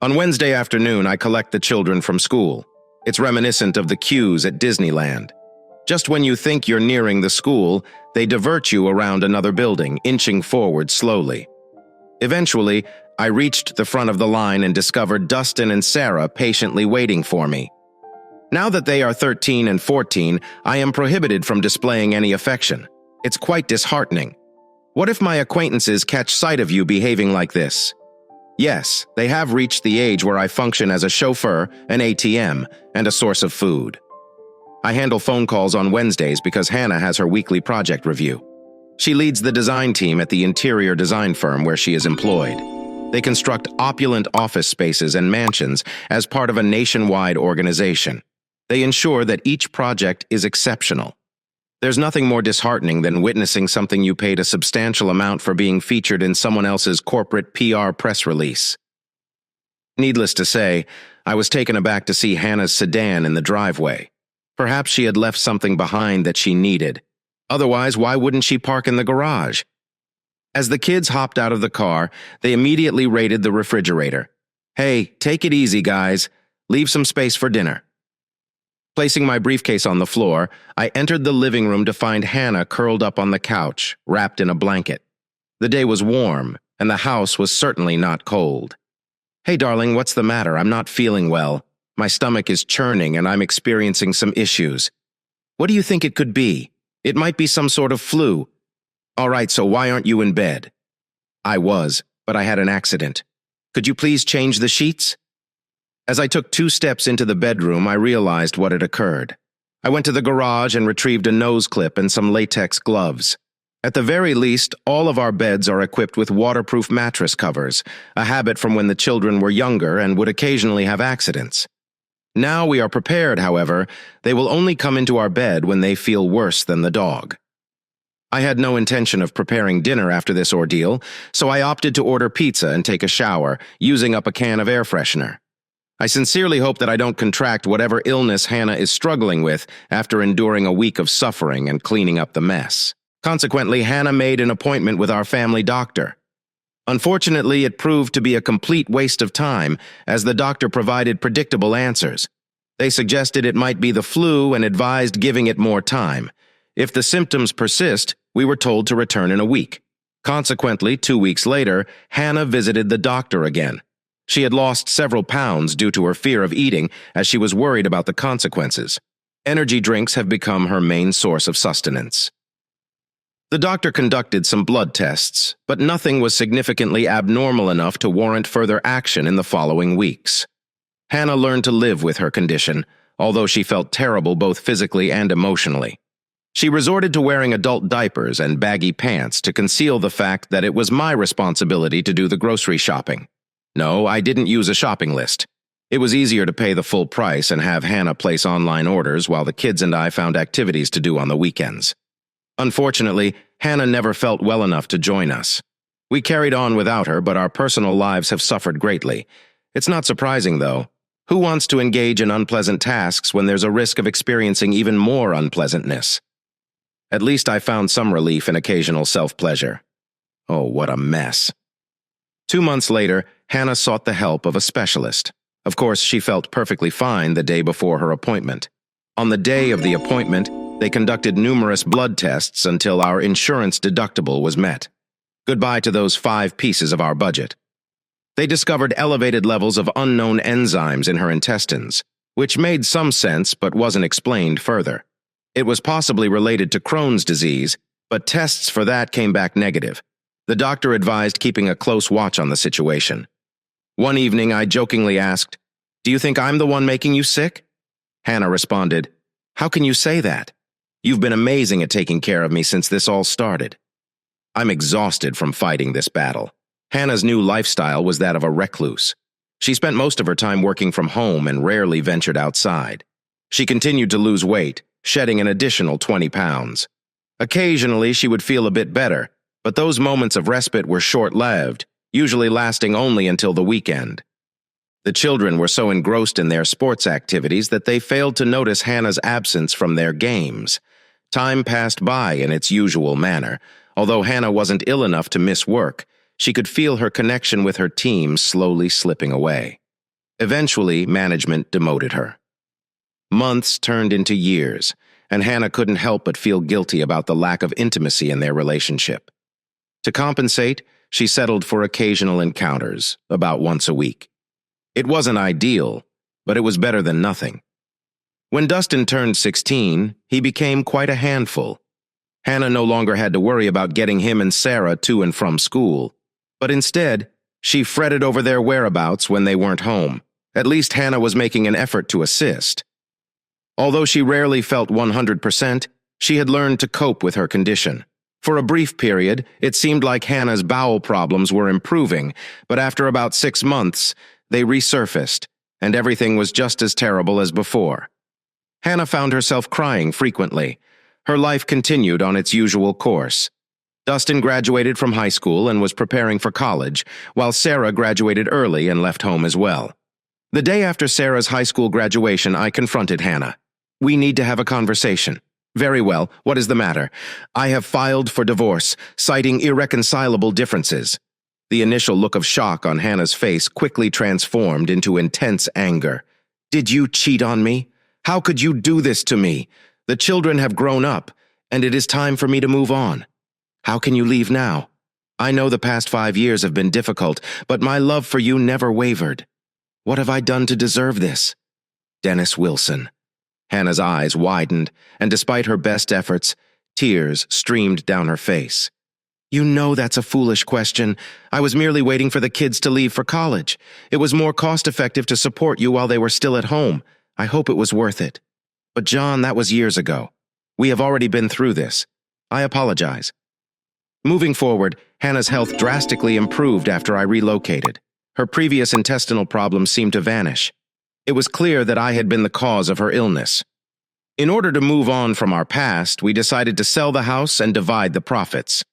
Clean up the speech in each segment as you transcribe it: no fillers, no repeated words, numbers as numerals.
On Wednesday afternoon, I collect the children from school. It's reminiscent of the queues at Disneyland. Just when you think you're nearing the school, they divert you around another building, inching forward slowly. Eventually, I reached the front of the line and discovered Dustin and Sarah patiently waiting for me. Now that they are 13 and 14, I am prohibited from displaying any affection. It's quite disheartening. What if my acquaintances catch sight of you behaving like this? Yes, they have reached the age where I function as a chauffeur, an ATM, and a source of food. I handle phone calls on Wednesdays because Hannah has her weekly project review. She leads the design team at the interior design firm where she is employed. They construct opulent office spaces and mansions as part of a nationwide organization. They ensure that each project is exceptional. There's nothing more disheartening than witnessing something you paid a substantial amount for being featured in someone else's corporate PR press release. Needless to say, I was taken aback to see Hannah's sedan in the driveway. Perhaps she had left something behind that she needed. Otherwise, why wouldn't she park in the garage? As the kids hopped out of the car, they immediately raided the refrigerator. "Hey, take it easy, guys. Leave some space for dinner." Placing my briefcase on the floor, I entered the living room to find Hannah curled up on the couch, wrapped in a blanket. The day was warm, and the house was certainly not cold. "Hey, darling, what's the matter? I'm not feeling well. My stomach is churning, and I'm experiencing some issues." "What do you think it could be? It might be some sort of flu." "All right, so why aren't you in bed?" "I was, but I had an accident. Could you please change the sheets?" As I took 2 steps into the bedroom, I realized what had occurred. I went to the garage and retrieved a nose clip and some latex gloves. At the very least, all of our beds are equipped with waterproof mattress covers, a habit from when the children were younger and would occasionally have accidents. Now we are prepared, however, they will only come into our bed when they feel worse than the dog. I had no intention of preparing dinner after this ordeal, so I opted to order pizza and take a shower, using up a can of air freshener. I sincerely hope that I don't contract whatever illness Hannah is struggling with after enduring a week of suffering and cleaning up the mess. Consequently, Hannah made an appointment with our family doctor. Unfortunately, it proved to be a complete waste of time, as the doctor provided predictable answers. They suggested it might be the flu and advised giving it more time. If the symptoms persist, we were told to return in a week. Consequently, 2 weeks later, Hannah visited the doctor again. She had lost several pounds due to her fear of eating, as she was worried about the consequences. Energy drinks have become her main source of sustenance. The doctor conducted some blood tests, but nothing was significantly abnormal enough to warrant further action in the following weeks. Hannah learned to live with her condition, although she felt terrible both physically and emotionally. She resorted to wearing adult diapers and baggy pants to conceal the fact that it was my responsibility to do the grocery shopping. No, I didn't use a shopping list. It was easier to pay the full price and have Hannah place online orders while the kids and I found activities to do on the weekends. Unfortunately, Hannah never felt well enough to join us. We carried on without her, but our personal lives have suffered greatly. It's not surprising, though. Who wants to engage in unpleasant tasks when there's a risk of experiencing even more unpleasantness? At least I found some relief in occasional self-pleasure. Oh, what a mess. 2 months later, Hannah sought the help of a specialist. Of course, she felt perfectly fine the day before her appointment. On the day of the appointment, they conducted numerous blood tests until our insurance deductible was met. Goodbye to those 5 pieces of our budget. They discovered elevated levels of unknown enzymes in her intestines, which made some sense but wasn't explained further. It was possibly related to Crohn's disease, but tests for that came back negative. The doctor advised keeping a close watch on the situation. One evening, I jokingly asked, "Do you think I'm the one making you sick?" Hannah responded, "How can you say that? You've been amazing at taking care of me since this all started." I'm exhausted from fighting this battle. Hannah's new lifestyle was that of a recluse. She spent most of her time working from home and rarely ventured outside. She continued to lose weight, shedding an additional 20 pounds. Occasionally, she would feel a bit better, but those moments of respite were short-lived, usually lasting only until the weekend. The children were so engrossed in their sports activities that they failed to notice Hannah's absence from their games. Time passed by in its usual manner. Although Hannah wasn't ill enough to miss work, she could feel her connection with her team slowly slipping away. Eventually, management demoted her. Months turned into years, and Hannah couldn't help but feel guilty about the lack of intimacy in their relationship. To compensate, she settled for occasional encounters, about once a week. It wasn't ideal, but it was better than nothing. When Dustin turned 16, he became quite a handful. Hannah no longer had to worry about getting him and Sarah to and from school, but instead, she fretted over their whereabouts when they weren't home. At least Hannah was making an effort to assist. Although she rarely felt 100%, she had learned to cope with her condition. For a brief period, it seemed like Hannah's bowel problems were improving, but after about 6 months, they resurfaced, and everything was just as terrible as before. Hannah found herself crying frequently. Her life continued on its usual course. Dustin graduated from high school and was preparing for college, while Sarah graduated early and left home as well. The day after Sarah's high school graduation, I confronted Hannah. "We need to have a conversation." "Very well. What is the matter?" "I have filed for divorce, citing irreconcilable differences." The initial look of shock on Hannah's face quickly transformed into intense anger. "Did you cheat on me? How could you do this to me? The children have grown up, and it is time for me to move on. How can you leave now? I know the past 5 years have been difficult, but my love for you never wavered. What have I done to deserve this?" Dennis Wilson. Hannah's eyes widened, and despite her best efforts, tears streamed down her face. "You know that's a foolish question. I was merely waiting for the kids to leave for college. It was more cost-effective to support you while they were still at home. I hope it was worth it. But John, that was years ago. We have already been through this. I apologize." Moving forward, Hannah's health drastically improved after I relocated. Her previous intestinal problems seemed to vanish. It was clear that I had been the cause of her illness. In order to move on from our past, we decided to sell the house and divide the profits.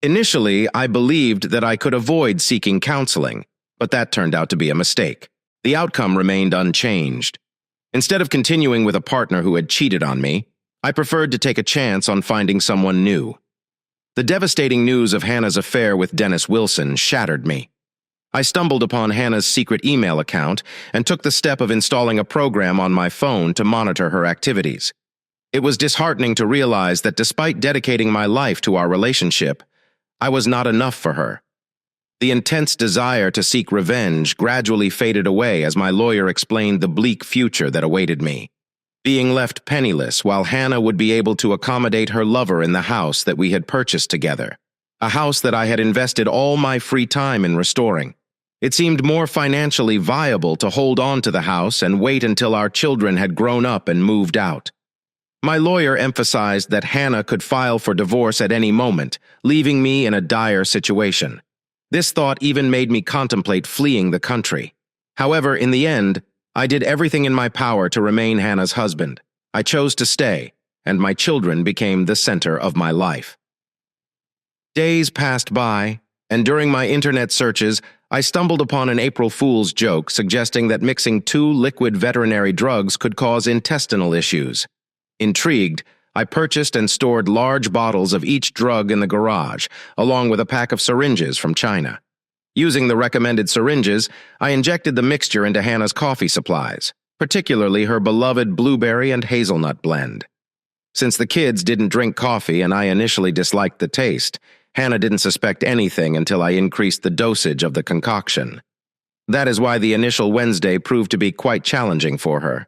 Initially, I believed that I could avoid seeking counseling, but that turned out to be a mistake. The outcome remained unchanged. Instead of continuing with a partner who had cheated on me, I preferred to take a chance on finding someone new. The devastating news of Hannah's affair with Dennis Wilson shattered me. I stumbled upon Hannah's secret email account and took the step of installing a program on my phone to monitor her activities. It was disheartening to realize that despite dedicating my life to our relationship, I was not enough for her. The intense desire to seek revenge gradually faded away as my lawyer explained the bleak future that awaited me. Being left penniless while Hannah would be able to accommodate her lover in the house that we had purchased together, a house that I had invested all my free time in restoring. It seemed more financially viable to hold on to the house and wait until our children had grown up and moved out. My lawyer emphasized that Hannah could file for divorce at any moment, leaving me in a dire situation. This thought even made me contemplate fleeing the country. However, in the end, I did everything in my power to remain Hannah's husband. I chose to stay, and my children became the center of my life. Days passed by, and during my internet searches, I stumbled upon an April Fool's joke suggesting that mixing 2 liquid veterinary drugs could cause intestinal issues. Intrigued, I purchased and stored large bottles of each drug in the garage, along with a pack of syringes from China. Using the recommended syringes, I injected the mixture into Hannah's coffee supplies, particularly her beloved blueberry and hazelnut blend. Since the kids didn't drink coffee and I initially disliked the taste, Hannah didn't suspect anything until I increased the dosage of the concoction. That is why the initial Wednesday proved to be quite challenging for her.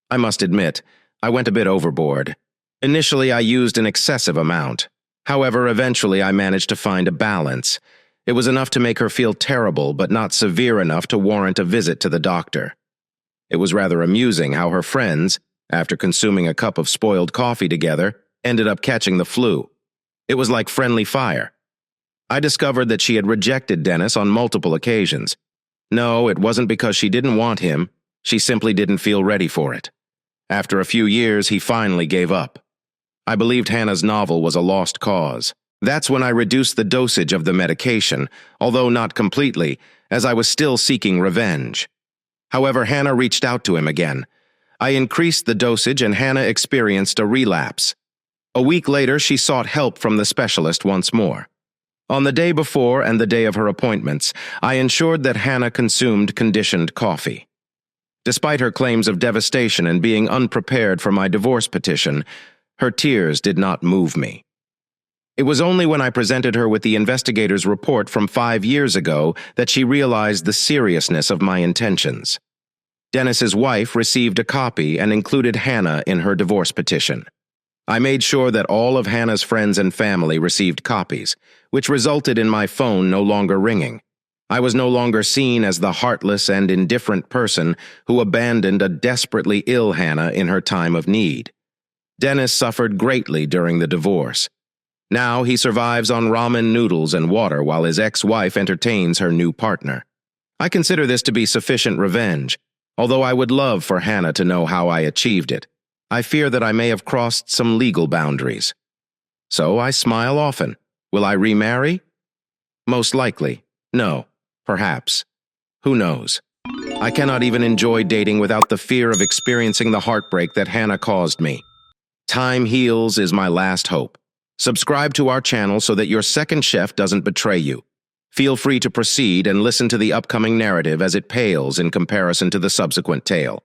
I must admit, I went a bit overboard. Initially, I used an excessive amount. However, eventually I managed to find a balance. It was enough to make her feel terrible, but not severe enough to warrant a visit to the doctor. It was rather amusing how her friends, after consuming a cup of spoiled coffee together, ended up catching the flu. It was like friendly fire. I discovered that she had rejected Dennis on multiple occasions. No, it wasn't because she didn't want him. She simply didn't feel ready for it. After a few years, he finally gave up. I believed Hannah's novel was a lost cause. That's when I reduced the dosage of the medication, although not completely, as I was still seeking revenge. However, Hannah reached out to him again. I increased the dosage and Hannah experienced a relapse. A week later, she sought help from the specialist once more. On the day before and the day of her appointments, I ensured that Hannah consumed conditioned coffee. Despite her claims of devastation and being unprepared for my divorce petition, her tears did not move me. It was only when I presented her with the investigator's report from 5 years ago that she realized the seriousness of my intentions. Dennis's wife received a copy and included Hannah in her divorce petition. I made sure that all of Hannah's friends and family received copies, which resulted in my phone no longer ringing. I was no longer seen as the heartless and indifferent person who abandoned a desperately ill Hannah in her time of need. Dennis suffered greatly during the divorce. Now he survives on ramen noodles and water while his ex-wife entertains her new partner. I consider this to be sufficient revenge, although I would love for Hannah to know how I achieved it. I fear that I may have crossed some legal boundaries. So I smile often. Will I remarry? Most likely. No. Perhaps. Who knows? I cannot even enjoy dating without the fear of experiencing the heartbreak that Hannah caused me. Time heals is my last hope. Subscribe to our channel so that your second chef doesn't betray you. Feel free to proceed and listen to the upcoming narrative as it pales in comparison to the subsequent tale.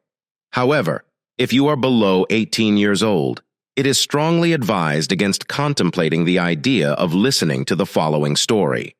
However, if you are below 18 years old, it is strongly advised against contemplating the idea of listening to the following story.